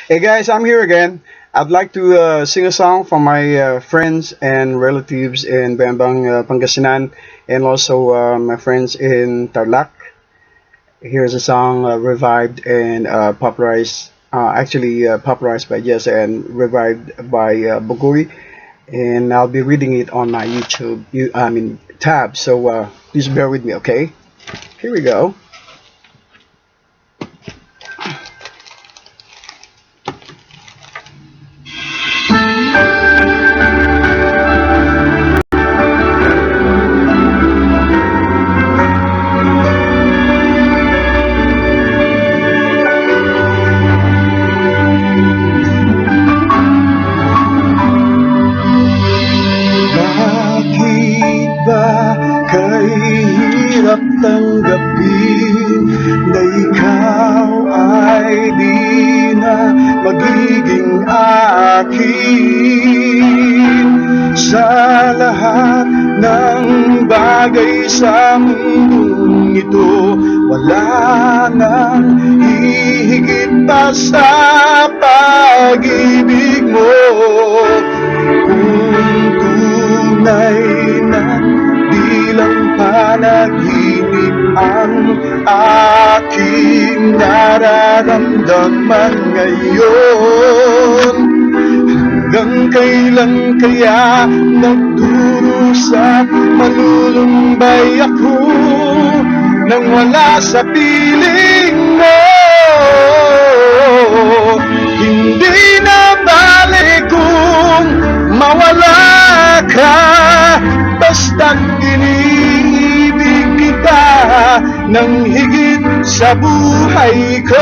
Hey guys, I'm here again. I'd like to sing a song for my friends and relatives in Bambang, Pangasinan, and also my friends in Tarlac. Here's a song revived and popularized by Jess and revived by Bogui. And I'll be reading it on my YouTube, tab. So please bear with me, okay? Here we go. Bakit ba kahirap tanggapin na ikaw ay di na magiging akin? Sa lahat ng bagay sa mundong ito, wala nang hihigit pa sa pag-ibig mo. Kung tunay na di lang panaginip ang aking nararamdaman ngayon, hanggang kailan kaya nagdurusa malulumbay ako nang wala sa piling mo? Hindi na balik kung mawala ka, basta't iniibig kita ng higit sa buhay ko.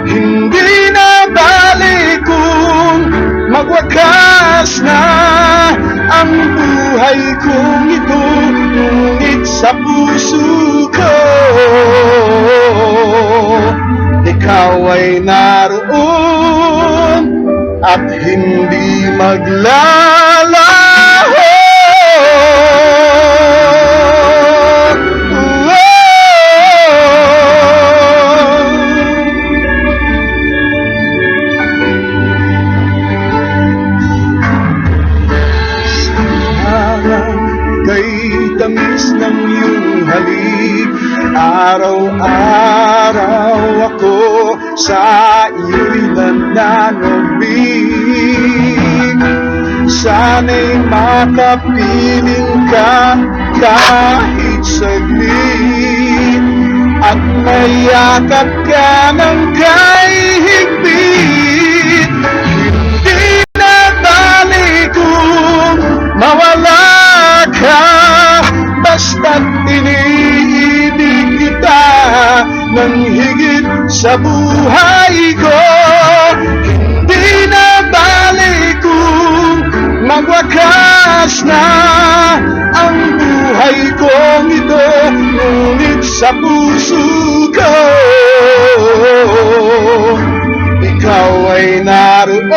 Hindi na balik kung magwakas na ang buhay kong ito, ngunit sa puso ko ikaw ay naroon at hindi maglalaho. Kay tamis ng iyong halik, araw-araw ako sa iyo'y nananabik. Sana'y makapiling ka kahit saglit, at mayakap ka ng kahigpit. Hindi na balik kung mawala ka, basta't iniibig kita ng higit sa buhay ko. Hindi na balik kung magwakas na ang buhay kong ito, ngunit sa puso ko ikaw ay naroon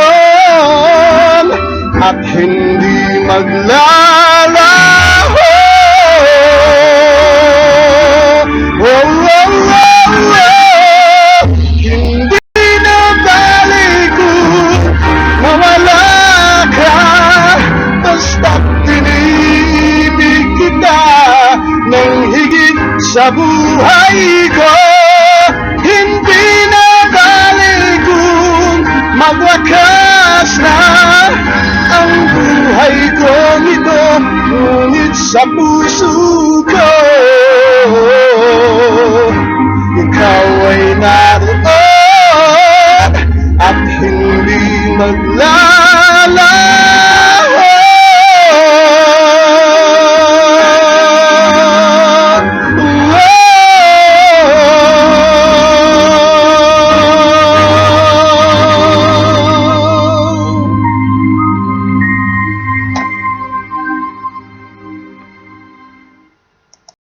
at hindi maglaho.